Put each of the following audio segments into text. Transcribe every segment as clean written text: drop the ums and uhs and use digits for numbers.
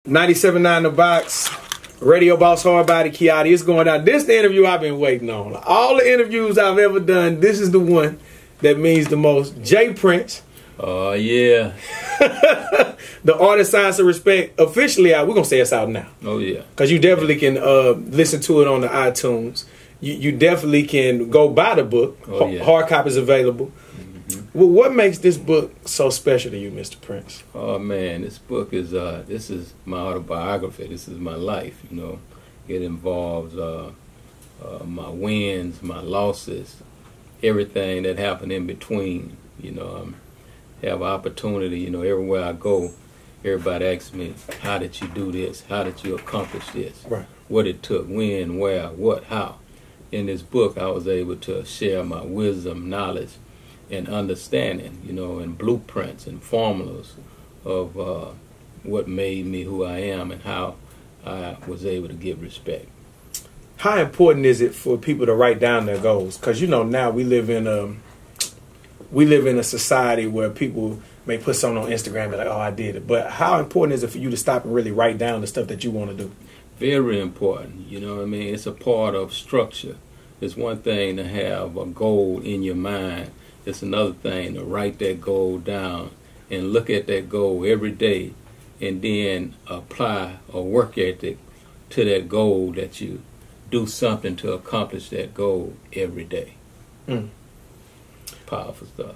97.9 The Box, Radio Boss Hardbody, Kiotti. It's going down. This is the interview I've been waiting on. All the interviews I've ever done, this is the one that means the most. Jay Prince. Oh, yeah. The Art of Science of Respect, officially out. We're going to say it's out now. Oh, yeah. Because you definitely can listen to it on the iTunes. You definitely can go buy the book. Oh, yeah. Hard copies available. Well, what makes this book so special to you, Mr. Prince? Oh man, this book is this is my autobiography. This is my life. You know, it involves my wins, my losses, everything that happened in between. You know, have opportunity. You know, everywhere I go, everybody asks me, "How did you do this? How did you accomplish this? Right. What it took? When? Where? What? How?" In this book, I was able to share my wisdom, knowledge, and understanding, you know, and blueprints and formulas of what made me who I am and how I was able to get respect. How important is it for people to write down their goals? Because, you know, now we live in a society where people may put something on Instagram and be like, oh, I did it. But how important is it for you to stop and really write down the stuff that you want to do? Very important. You know what I mean? It's a part of structure. It's one thing to have a goal in your mind. It's another thing to write that goal down and look at that goal every day and then apply a work ethic to that goal, that you do something to accomplish that goal every day. Powerful stuff.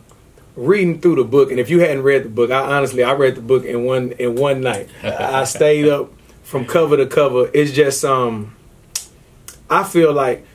Reading through the book, and if you hadn't read the book, I read the book in one night. I stayed up from cover to cover. It's just I feel like,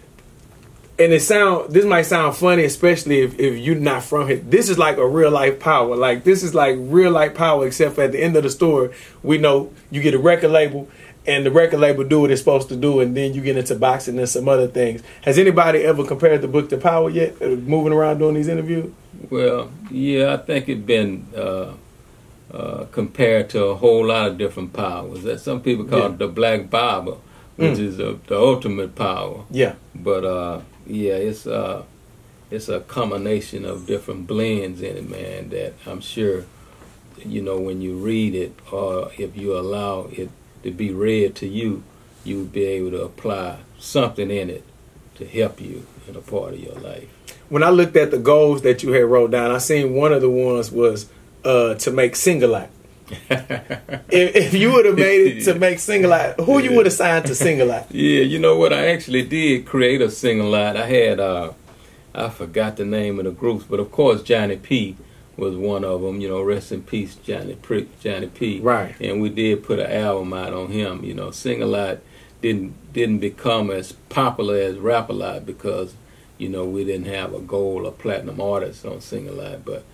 and this might sound funny, especially if you're not from here. This is like a real life power. Like, this is like real life power, except for at the end of the story, we know you get a record label, and the record label do what it's supposed to do, and then you get into boxing and some other things. Has anybody ever compared the book to Power yet, moving around doing these interviews? Well, yeah, I think it's been compared to a whole lot of different powers. That some people call it the Black Bible, which is the ultimate power. Yeah. But yeah, it's a combination of different blends in it, man, that I'm sure, you know, when you read it, or if you allow it to be read to you, you'll be able to apply something in it to help you in a part of your life. When I looked at the goals that you had wrote down, I seen one of the ones was to make Single-Out. if you would have made it to make Single-Out, who you would have signed to Single-Out? Yeah, you know what? I actually did create a Single-Out. I had, I forgot the name of the groups, but of course Johnny P was one of them. You know, rest in peace, Johnny P. Right. And we did put an album out on him. You know, Single-Out didn't become as popular as Rap-A-Lot because, you know, we didn't have a goal of platinum artists on Single-Out, but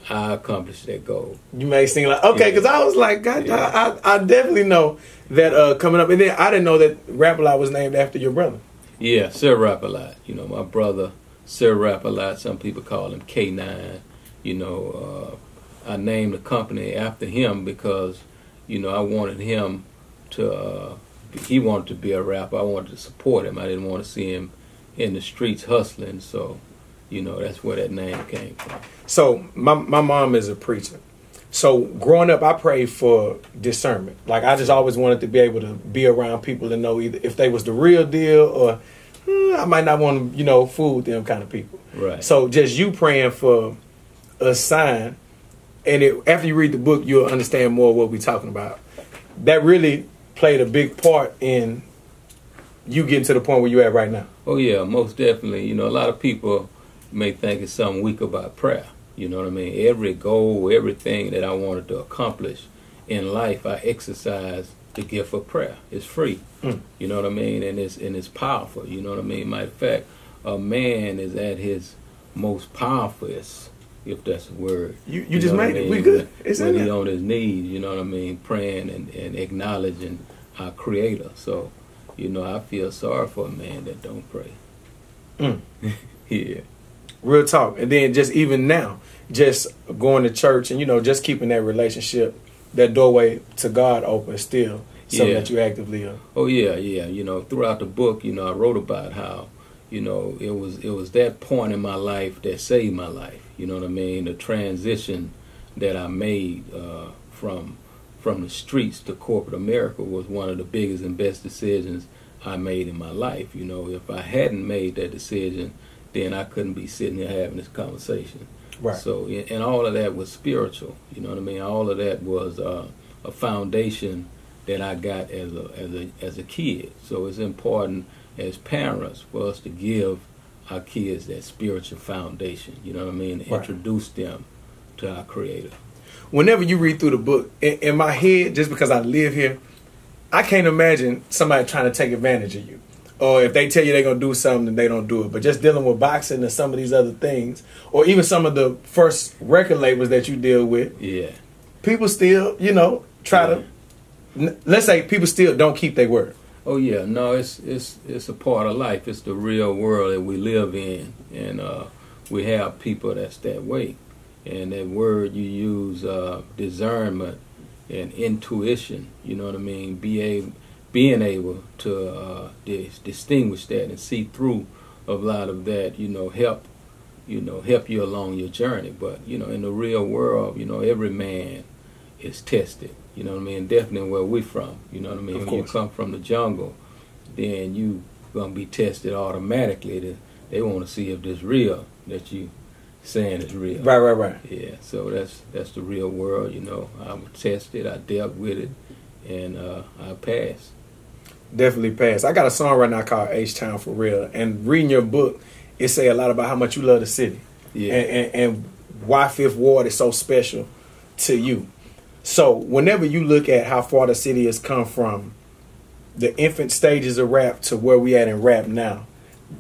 I accomplished that goal. You made Single-Out. Okay, because I was like, God, I definitely know that coming up. And then I didn't know that Rap-A-Lot was named after your brother. Yeah, Sir Rap-A-Lot. You know, my brother, Sir Rap-A-Lot, some people call him K9. You know, I named the company after him because, you know, I wanted him to, he wanted to be a rapper. I wanted to support him. I didn't want to see him in the streets hustling, so, you know, that's where that name came from. So my mom is a preacher. So growing up, I prayed for discernment. Like, I just always wanted to be able to be around people and know either if they was the real deal or I might not want to, you know, fool with them kind of people. Right. So just you praying for a sign, and after you read the book, you'll understand more what we're talking about. That really played a big part in you getting to the point where you're at right now. Oh, yeah, most definitely. You know, a lot of people may think it's something weak about prayer. You know what I mean? Every goal, everything that I wanted to accomplish in life, I exercise the gift of prayer. It's free. You know what I mean? And it's powerful. You know what I mean? Matter of fact, a man is at his most powerful, if that's a word. You just made it. We good. When he's on his knees, you know what I mean? Praying and acknowledging our Creator. So, you know, I feel sorry for a man that don't pray. Yeah. Real talk. And then just even now, just going to church and, you know, just keeping that relationship, that doorway to God open still, something that you actively are. Oh, yeah, yeah. You know, throughout the book, you know, I wrote about how, you know, it was that point in my life that saved my life. You know what I mean? The transition that I made from from the streets to corporate America was one of the biggest and best decisions I made in my life. You know, if I hadn't made that decision, then I couldn't be sitting here having this conversation. Right. So, and all of that was spiritual. You know what I mean? All of that was a foundation that I got as a kid. So it's important as parents for us to give our kids that spiritual foundation. You know what I mean? Right. Introduce them to our Creator. Whenever you read through the book, in my head, just because I live here, I can't imagine somebody trying to take advantage of you. Or if they tell you they're going to do something and they don't do it. But just dealing with boxing and some of these other things, or even some of the first record labels that you deal with, Yeah. people still, you know, try to, let's say people still don't keep their word. Oh yeah, no, it's a part of life. It's the real world that we live in, and we have people that's that way. And that word you use, discernment and intuition. You know what I mean? Being able to distinguish that and see through a lot of that. Help you along your journey. But in the real world, every man is tested. You know what I mean? Definitely where we from. You know what I mean? When you come from the jungle, then you gonna be tested automatically. They want to see if this real that you saying is real. Right. Yeah. So that's the real world. I was tested. I dealt with it, and I passed. Definitely passed. I got a song right now called H-Town for Real. And reading your book, it say a lot about how much you love the city. Yeah. And why Fifth Ward is so special to you. So whenever you look at how far the city has come from the infant stages of rap to where we at in rap now,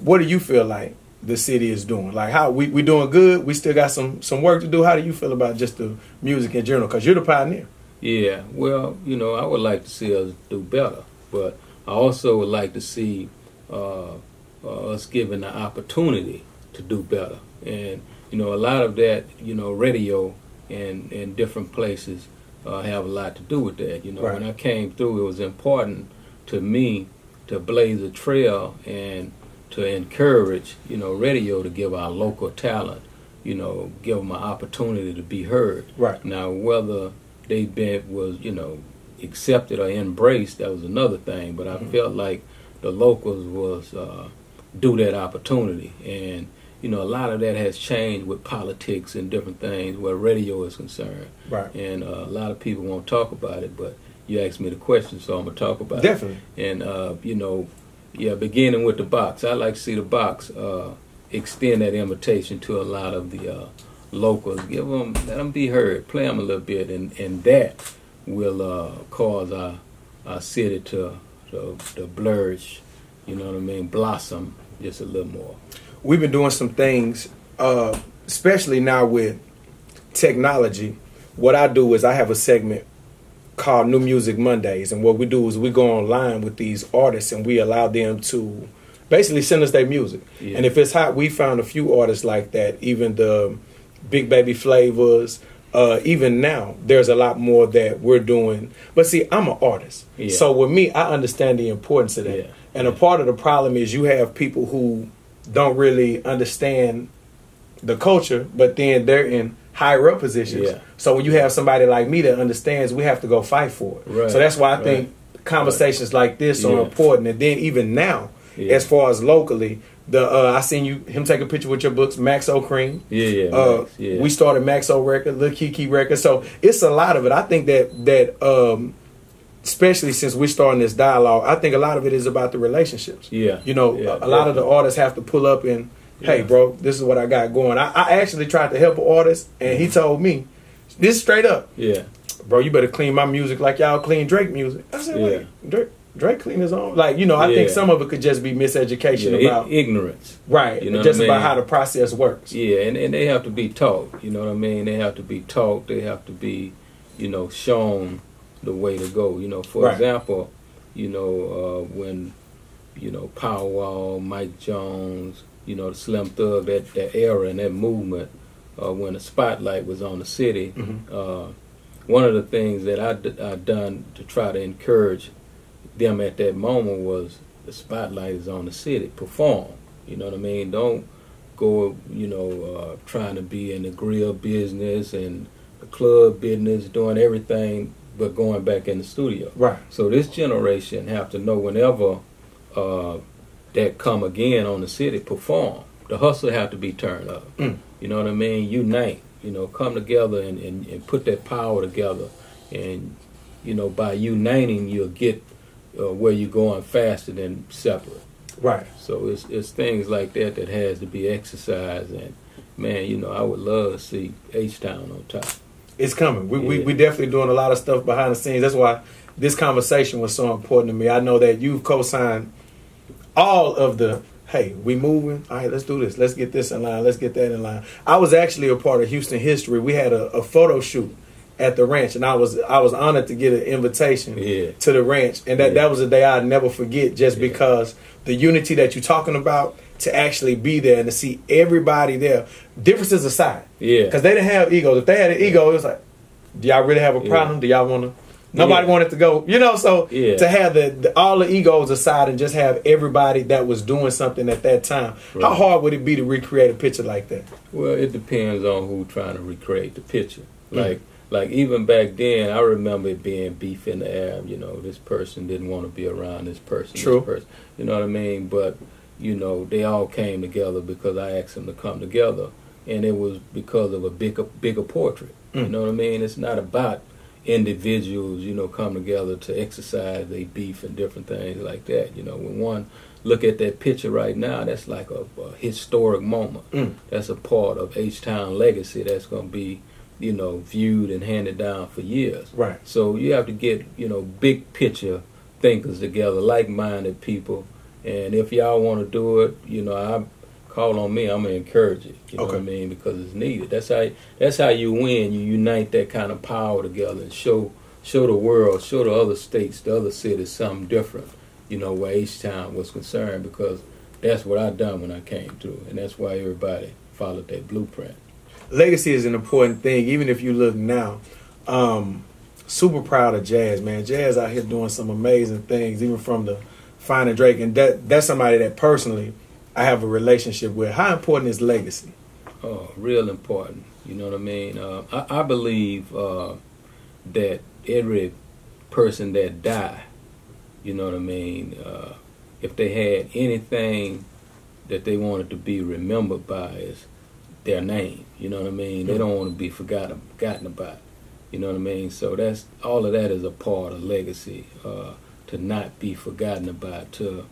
what do you feel like the city is doing? Like, how we doing good? We still got some work to do. How do you feel about just the music in general? Because you're the pioneer. Yeah, well, I would like to see us do better, but I also would like to see us given the opportunity to do better. And a lot of that, radio and different places have a lot to do with that. Right. When I came through, it was important to me to blaze a trail and to encourage, radio to give our local talent, give them an opportunity to be heard. Right. Now, whether they was, accepted or embraced, that was another thing. But I felt like the locals was due that opportunity. And, a lot of that has changed with politics and different things where radio is concerned. Right. And a lot of people won't talk about it, but you asked me the question, so I'm going to talk about Definitely. it. And, beginning with the box, I like to see the box extend that invitation to a lot of the locals. Let them be heard, play them a little bit, and that will cause our city to flourish, blossom just a little more. We've been doing some things, especially now with technology. What I do is I have a segment called New Music Mondays, and what we do is we go online with these artists and we allow them to basically send us their music. Yeah. And if it's hot, we found a few artists like that, even the Big Baby Flavors. Even now, there's a lot more that we're doing. But see, I'm an artist. Yeah. So with me, I understand the importance of that. Yeah. And a part of the problem is you have people who don't really understand the culture, but then they're in higher up positions. Yeah. So when you have somebody like me that understands, we have to go fight for it. Right. So that's why I think conversations like this are important. And then even now, as far as locally, I seen him take a picture with your books, Maxo Cream. We started Maxo Record, Lil Kiki Record. So it's a lot of it. I think that especially since we're starting this dialogue, I think a lot of it is about the relationships. A lot of the artists have to pull up and, hey, bro, this is what I got going. I actually tried to help an artist, and he told me, this straight up, bro, you better clean my music like y'all clean Drake music. I said, wait, Drake clean his own. Like, I think some of it could just be miseducation about ignorance. Right. Just about how the process works. Yeah, and they have to be taught. You know what I mean? They have to be taught. They have to be, shown the way to go. For example, when, Powerwall, Mike Jones, the Slim Thug, that era and that movement, when the spotlight was on the city, one of the things that I done to try to encourage them at that moment was the spotlight is on the city. Perform. You know what I mean? Don't go, trying to be in the grill business and the club business, doing everything but going back in the studio. Right. So this generation have to know whenever that come again on the city perform, the hustle have to be turned up. You know what I mean? Unite. You know, come together and put that power together. And, you know, by uniting, you'll get where you're going faster than separate. Right. So it's things like that that has to be exercised. And, man, you know, I would love to see H-Town on top. It's coming. We definitely doing a lot of stuff behind the scenes. That's why this conversation was so important to me. I know that you've co-signed all of the, hey, we moving. All right, let's do this. Let's get this in line. Let's get that in line. I was actually a part of Houston history. We had a photo shoot at the ranch, and I was honored to get an invitation to the ranch. And that was a day I'd never forget, just because the unity that you're talking about, to actually be there and to see everybody there, differences aside. Yeah. Because they didn't have egos. If they had an ego, it was like, do y'all really have a problem? Do y'all want to? Nobody wanted to go, you know, so to have all the egos aside and just have everybody that was doing something at that time, how hard would it be to recreate a picture like that? Well, it depends on who's trying to recreate the picture. Like even back then, I remember it being beef in the air. You know, this person didn't want to be around this person. True. This person, you know what I mean? But, you know, they all came together because I asked them to come together. And it was because of a bigger portrait. You know what I mean? It's not about individuals, you know, come together to exercise their beef and different things like that. You know, when one look at that picture right now, that's like a historic moment. That's a part of H-Town legacy that's going to be, you know, viewed and handed down for years. Right. So you have to get, you know, big picture thinkers together, like-minded people. And if y'all want to do it, you know, I call on me. I'm gonna encourage it. You know what I mean? Because it's needed. That's how you win. You unite that kind of power together and show the world, show the other states, the other cities something different. You know, where H-Town was concerned, because that's what I done when I came through, and that's why everybody followed that blueprint. Legacy is an important thing, even if you look now. Super proud of Jazz, man. Jazz out here doing some amazing things, even from the Finding Drake, and that's somebody that personally I have a relationship with. How important is legacy? Oh, real important. You know what I mean? I believe that every person that died, you know what I mean, if they had anything that they wanted to be remembered by, is their name. You know what I mean? They don't want to be forgotten about. You know what I mean? So that's all of that is a part of legacy, to not be forgotten about, to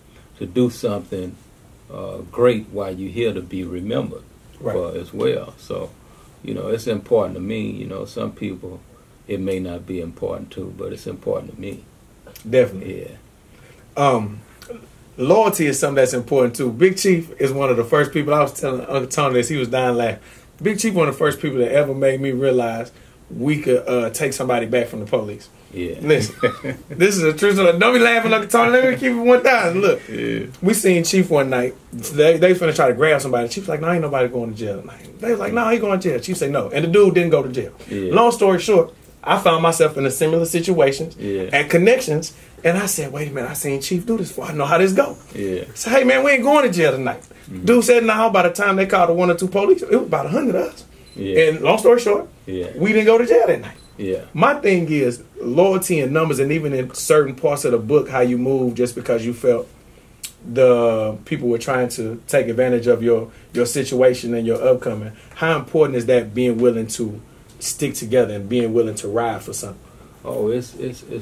do something great while you're here to be remembered for as well. So, you know, it's important to me. You know, some people it may not be important to, but it's important to me. Definitely. Yeah. Loyalty is something that's important too. Big Chief is one of the first people. I was telling Uncle Tony this, he was dying laughing. Big Chief, one of the first people that ever made me realize we could take somebody back from the police. Yeah. Listen, this is a true story. Don't be laughing, Uncle Tony. Let me keep it 1,000. Look, we seen Chief one night. They finna try to grab somebody. Chief's like, no, ain't nobody going to jail tonight. They was like, no, he going to jail. Chief say no. And the dude didn't go to jail. Yeah. Long story short, I found myself in a similar situations and connections. And I said, wait a minute, I seen Chief do this before. I know how this go. Yeah. So, hey, man, we ain't going to jail tonight. Dude said, no, by the time they called the 1 or 2 police, it was about 100 of us. Yeah. And long story short, we didn't go to jail that night. Yeah. My thing is loyalty in numbers, and even in certain parts of the book, how you move just because you felt the people were trying to take advantage of your situation and your upcoming. How important is that, being willing to stick together and being willing to ride for something? Oh, it's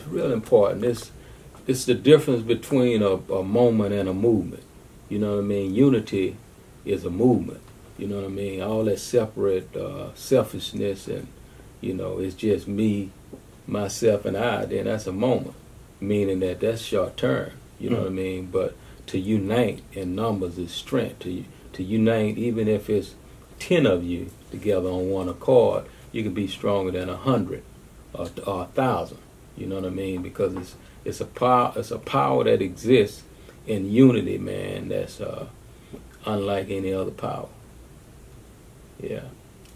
real important. It's the difference between a moment and a movement. You know what I mean? Unity is a movement. You know what I mean? All that separate selfishness and, you know, it's just me, myself, and I, then that's a moment. Meaning that's short term. You know what I mean? But to unite in numbers is strength. To unite, even if it's 10 of you together on one accord, you can be stronger than 100 or 1,000. You know what I mean? Because it's a power that exists in unity, man. That's unlike any other power. Yeah.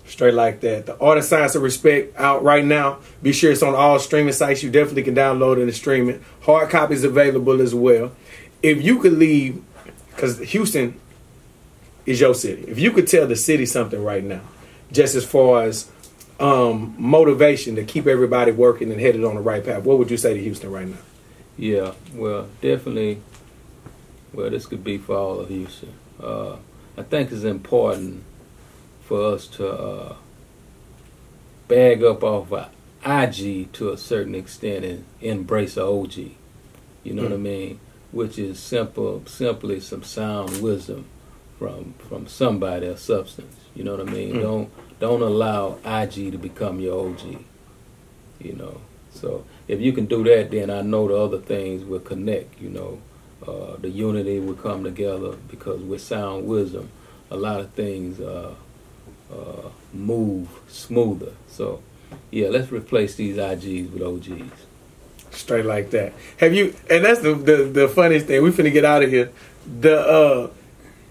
Straight like that. The Art and Science of Respect out right now. Be sure it's on all streaming sites. You definitely can download it and stream it. Hard copies available as well. If you could leave, because Houston is your city. If you could tell the city something right now, just as far as motivation to keep everybody working and headed on the right path, what would you say to Houston right now? Yeah, well, definitely. Well, this could be for all of Houston. I think it's important for us to bag up off of IG to a certain extent and embrace a OG. You know what I mean? Which is simply some sound wisdom from somebody or substance. You know what I mean? Don't allow IG to become your OG. You know. So if you can do that, then I know the other things will connect. You know, the unity will come together because with sound wisdom, a lot of things move smoother. So yeah, let's replace these IGs with OGs. Straight like that. Have you? And that's the funniest thing. We finna get out of here. The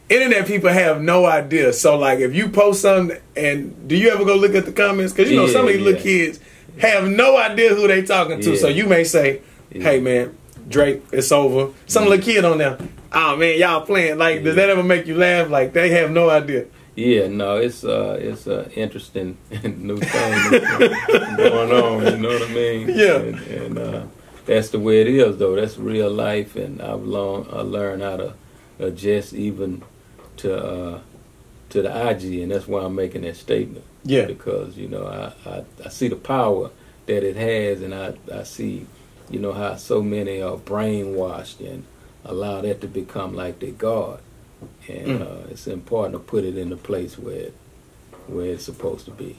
internet people have no idea. So like, if you post something, and do you ever go look at the comments? Because you know some of these little kids have no idea who they talking to. So you may say, "Hey man, Drake, it's over." Some little kid on there. Oh man, y'all playing. Like, does that ever make you laugh? Like they have no idea. Yeah, no, it's a interesting new thing going on. You know what I mean? Yeah. And that's the way it is, though. That's real life, and I learned how to adjust even to the IG, and that's why I'm making that statement. Yeah. Because you know I see the power that it has, and I see how so many are brainwashed and allow that to become like their God. And it's important to put it in the place where it's supposed to be.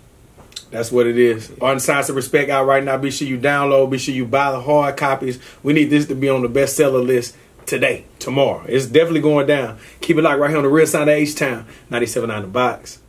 That's what it is. On Signs of Respect out right now. Be sure you download. Be sure you buy the hard copies. We need this to be on the bestseller list today, tomorrow. It's definitely going down. Keep it locked right here on the real sound of H-Town. 97.9 The Box.